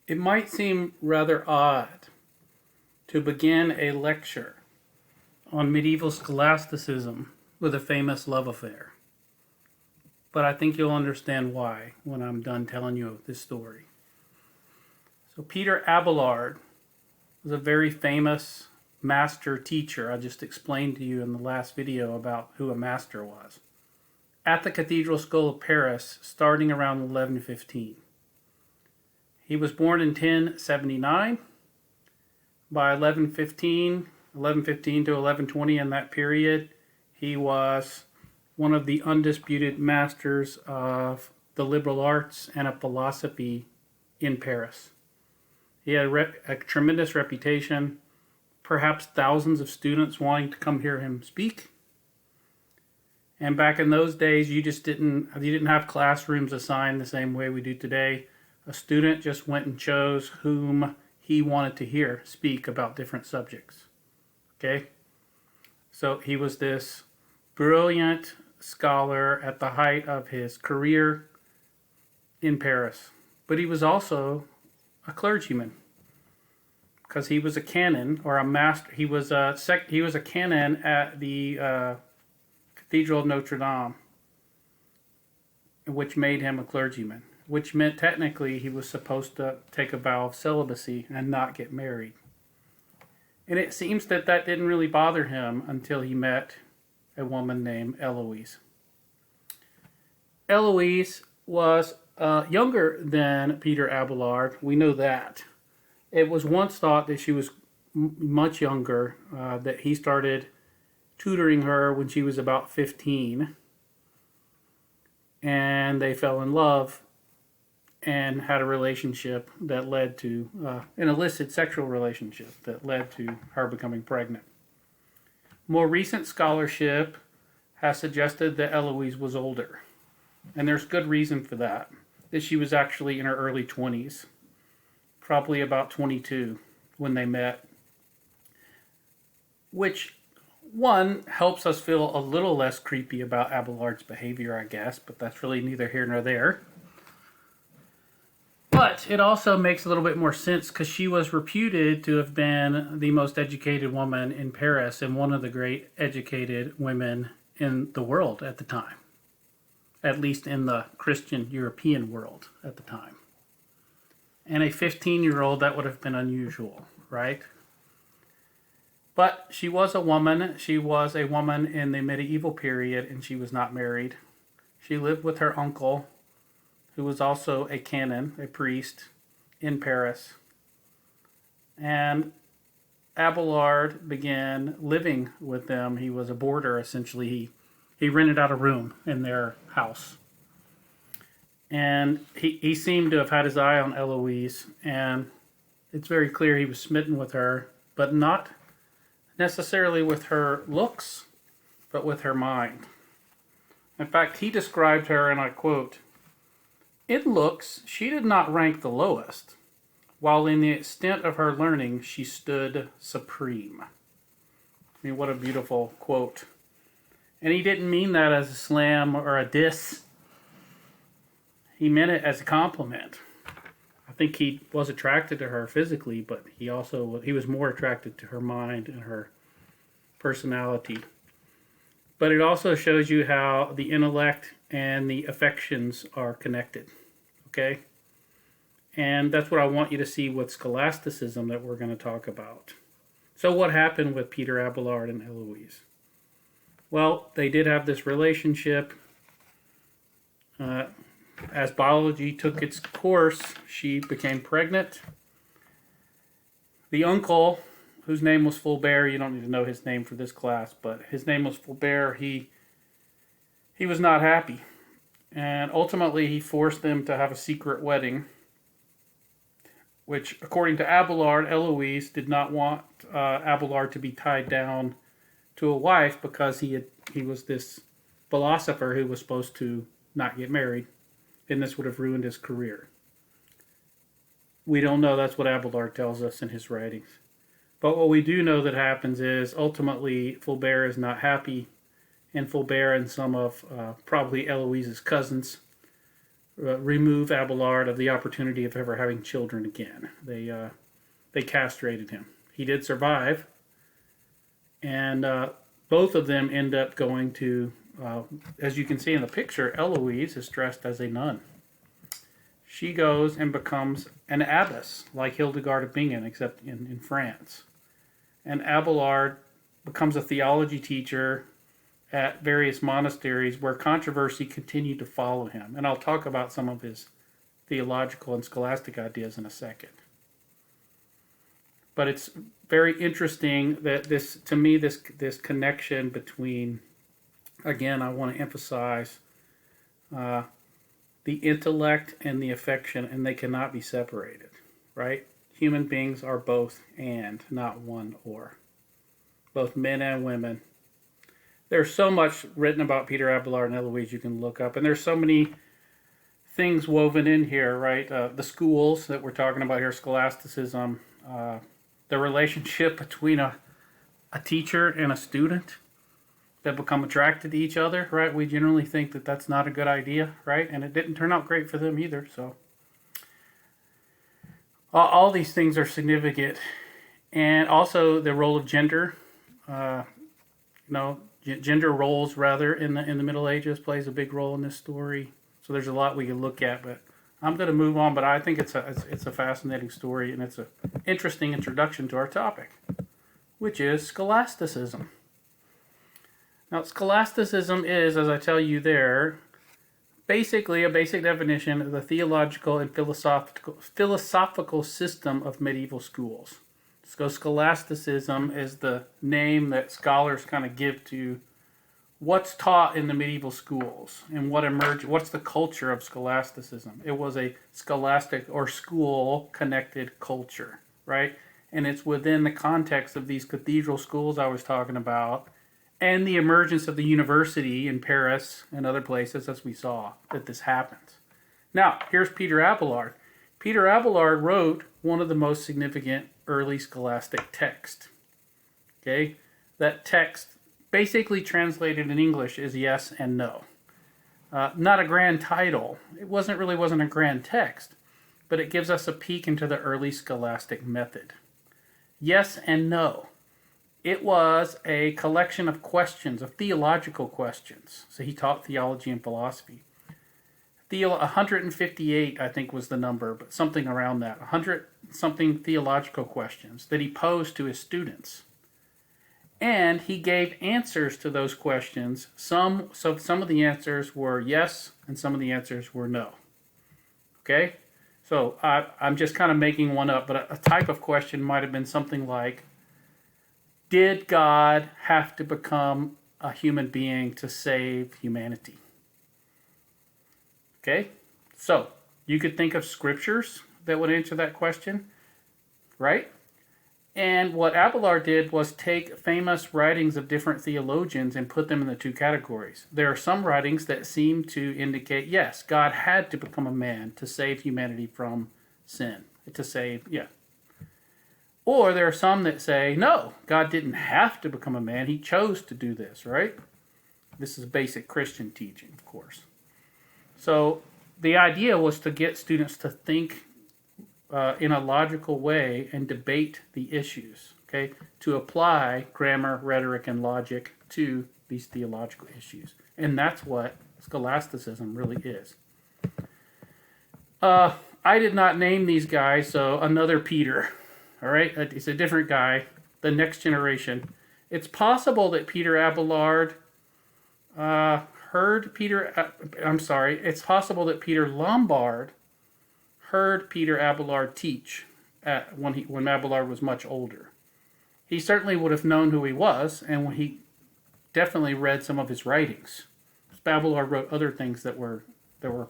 It might seem rather odd to begin a lecture on medieval scholasticism with a famous love affair, but I think you'll understand why when I'm done telling you this story. So Peter Abelard was a very famous master teacher. I just explained to you in the last video about who a master was. At the Cathedral School of Paris, starting around 1115. He was born in 1079. By 1115 to 1120, in that period, he was one of the undisputed masters of the liberal arts and of philosophy in Paris. He had a tremendous reputation, perhaps thousands of students wanting to come hear him speak. And back in those days, you didn't have classrooms assigned the same way we do today. A student just went and chose whom he wanted to hear speak about different subjects. Okay? So he was this brilliant scholar at the height of his career in Paris. But he was also a clergyman, because he was a canon or a master. He was a canon at the Cathedral of Notre Dame, which made him a clergyman, which meant technically he was supposed to take a vow of celibacy and not get married. And it seems that didn't really bother him until he met a woman named Eloise. Eloise was younger than Peter Abelard. We know that. It was once thought that she was much younger, that he started tutoring her when she was about 15, and they fell in love and had a relationship that led to an illicit sexual relationship that led to her becoming pregnant. More recent scholarship has suggested that Eloise was older, and there's good reason for that she was actually in her early 20s, probably about 22 when they met, which one helps us feel a little less creepy about Abelard's behavior, I guess, but that's really neither here nor there. But it also makes a little bit more sense because she was reputed to have been the most educated woman in Paris and one of the great educated women in the world at the time, at least in the Christian European world at the time. And a 15-year-old, that would have been unusual, right? But she was a woman. She was a woman in the medieval period, and she was not married. She lived with her uncle, who was also a canon, a priest, in Paris. And Abelard began living with them. He was a boarder, essentially. He rented out a room in their house. And he seemed to have had his eye on Eloise, and it's very clear he was smitten with her, but not necessarily with her looks, but with her mind. In fact, he described her, and I quote, "In looks, she did not rank the lowest, while in the extent of her learning, she stood supreme." I mean, what a beautiful quote. And he didn't mean that as a slam or a diss. He meant it as a compliment. I think he was attracted to her physically, but he was more attracted to her mind and her personality. But it also shows you how the intellect and the affections are connected, okay? And that's what I want you to see with scholasticism that we're going to talk about. So what happened with Peter Abelard and Eloise? Well, they did have this relationship. As biology took its course, she became pregnant. The uncle, whose name was Phillips, you don't need to know his name for this class, but his name was Phillips, he was not happy. And ultimately, he forced them to have a secret wedding, which, according to Abelard, Eloise did not want Abelard to be tied down to a wife because he was this philosopher who was supposed to not get married. And this would have ruined his career. We don't know. That's what Abelard tells us in his writings. But what we do know that happens is ultimately Phillips is not happy, and Phillips and some of probably Eloise's cousins remove Abelard of the opportunity of ever having children again. They castrated him. He did survive, and both of them end up going to, as you can see in the picture, Eloise is dressed as a nun. She goes and becomes an abbess, like Hildegard of Bingen, except in France. And Abelard becomes a theology teacher at various monasteries where controversy continued to follow him. And I'll talk about some of his theological and scholastic ideas in a second. But it's very interesting that this connection between, again, I want to emphasize the intellect and the affection, and they cannot be separated, right? Human beings are both and, not one or. Both men and women. There's so much written about Peter Abelard and Eloise you can look up, and there's so many things woven in here, right? The schools that we're talking about here, scholasticism, the relationship between a teacher and a student that become attracted to each other, right? We generally think that that's not a good idea, right? And it didn't turn out great for them either, so. All these things are significant. And also the role of gender, gender roles rather in the Middle Ages plays a big role in this story. So there's a lot we can look at, but I'm going to move on. But I think it's a fascinating story, and it's an interesting introduction to our topic, which is scholasticism. Now, scholasticism is, as I tell you there, basically a basic definition of the theological and philosophical system of medieval schools. So scholasticism is the name that scholars kind of give to what's taught in the medieval schools and what's the culture of scholasticism. It was a scholastic or school-connected culture, right? And it's within the context of these cathedral schools I was talking about and the emergence of the university in Paris and other places, as we saw, that this happens. Now, here's Peter Abelard. Peter Abelard wrote one of the most significant early scholastic texts. Okay? That text, basically translated in English, is yes and no. Not a grand title. It wasn't a grand text, but it gives us a peek into the early scholastic method. Yes and no. It was a collection of questions, of theological questions. So he taught theology and philosophy. 158, I think, was the number, but something around that. 100-something theological questions that he posed to his students. And he gave answers to those questions. Some of the answers were yes, and some of the answers were no. Okay? So I'm just kind of making one up, but a type of question might have been something like, did God have to become a human being to save humanity? Okay, so you could think of scriptures that would answer that question, right? And what Abelard did was take famous writings of different theologians and put them in the two categories. There are some writings that seem to indicate, yes, God had to become a man to save humanity from sin, Or there are some that say, no, God didn't have to become a man. He chose to do this, right? This is basic Christian teaching, of course. So the idea was to get students to think in a logical way and debate the issues, okay? To apply grammar, rhetoric, and logic to these theological issues. And that's what scholasticism really is. I did not name these guys, so another Peter. All right, it's a different guy, the next generation. It's possible that Peter Abelard it's possible that Peter Lombard heard Peter Abelard teach when Abelard was much older. He certainly would have known who he was, and he definitely read some of his writings. Abelard wrote other things that were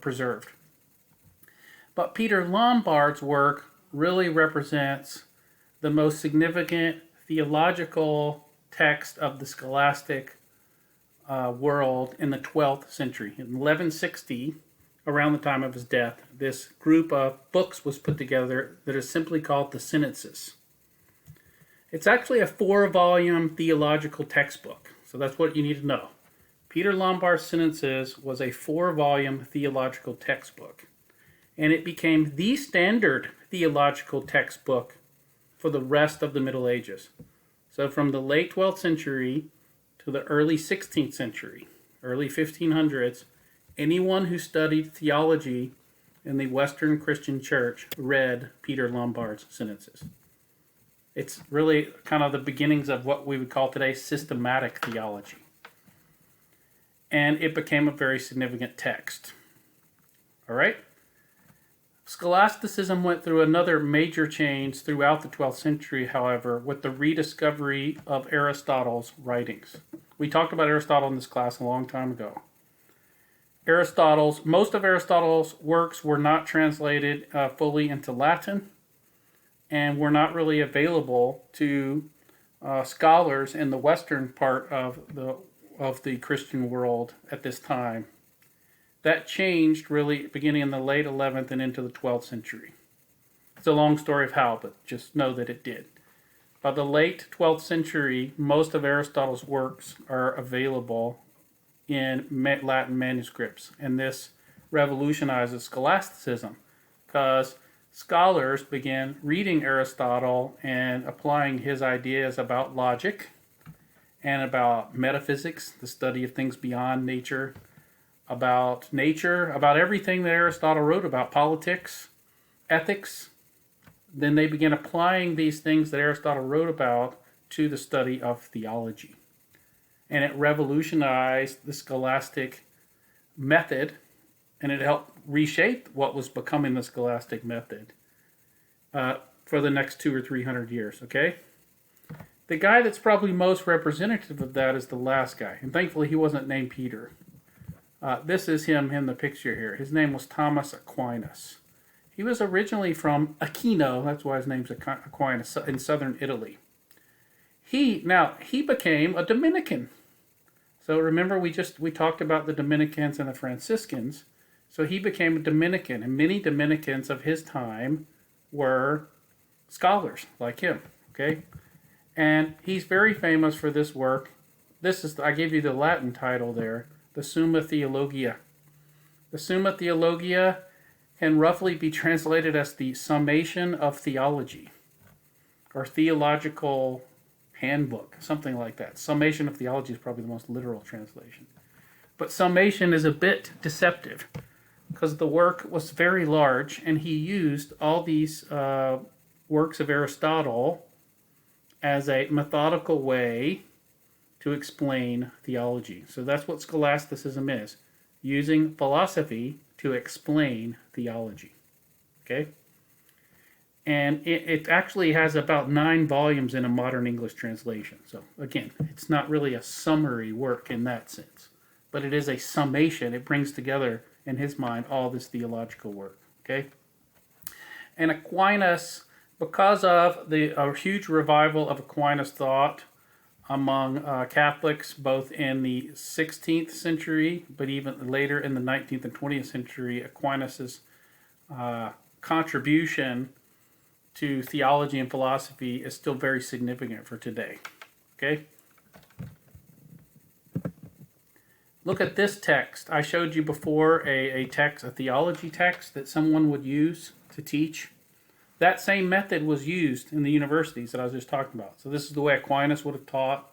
preserved. But Peter Lombard's work really represents the most significant theological text of the scholastic world in the 12th century. In 1160, around the time of his death, this group of books was put together that is simply called the Synods. It's actually a 4-volume theological textbook, so that's what you need to know. Peter Lombard's Sentences was a 4-volume theological textbook, and it became the standard theological textbook for the rest of the Middle Ages. So from the late 12th century to the early 16th century, early 1500s, anyone who studied theology in the Western Christian Church read Peter Lombard's Sentences. It's really kind of the beginnings of what we would call today systematic theology. And it became a very significant text. All right? Scholasticism went through another major change throughout the 12th century, however, with the rediscovery of Aristotle's writings. We talked about Aristotle in this class a long time ago. Most of Aristotle's works were not translated fully into Latin and were not really available to scholars in the western part of the Christian world at this time. That changed really beginning in the late 11th and into the 12th century. It's a long story of how, but just know that it did. By the late 12th century, most of Aristotle's works are available in Latin manuscripts, and this revolutionizes scholasticism because scholars began reading Aristotle and applying his ideas about logic and about metaphysics, the study of things beyond nature, about everything that Aristotle wrote about, politics, ethics. Then they began applying these things that Aristotle wrote about to the study of theology. And it revolutionized the scholastic method, and it helped reshape what was becoming the scholastic method for the next 200 or 300 years, okay? The guy that's probably most representative of that is the last guy, and thankfully he wasn't named Peter. This is him in the picture here. His name was Thomas Aquinas. He was originally from Aquino, that's why his name's Aquinas, in southern Italy. He became a Dominican. So remember we talked about the Dominicans and the Franciscans. So he became a Dominican, and many Dominicans of his time were scholars like him, okay? And he's very famous for this work. I gave you the Latin title there, the Summa Theologia. The Summa Theologia can roughly be translated as the summation of theology, or theological handbook, something like that. Summation of theology is probably the most literal translation. But summation is a bit deceptive because the work was very large, and he used all these works of Aristotle as a methodical way to explain theology. So that's what scholasticism is, using philosophy to explain theology. Okay? And it actually has about 9 volumes in a modern English translation. So again, it's not really a summary work in that sense, but it is a summation. It brings together, in his mind, all this theological work. Okay? And Aquinas, because of a huge revival of Aquinas thought among Catholics, both in the 16th century, but even later in the 19th and 20th century, Aquinas' contribution to theology and philosophy is still very significant for today. Okay? Look at this text. I showed you before a theology text that someone would use to teach. That same method was used in the universities that I was just talking about. So this is the way Aquinas would have taught,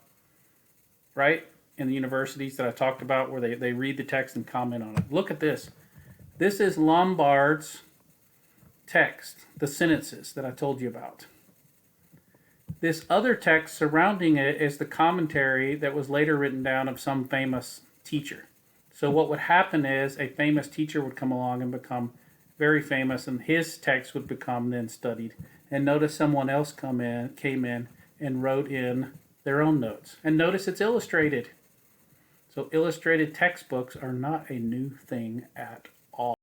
right? In the universities that I talked about, where they read the text and comment on it. Look at this. This is Lombard's text, the Sentences that I told you about. This other text surrounding it is the commentary that was later written down of some famous teacher. So what would happen is a famous teacher would come along and become very famous, and his text would become then studied. And notice someone else came in and wrote in their own notes. And notice it's illustrated. So illustrated textbooks are not a new thing at all.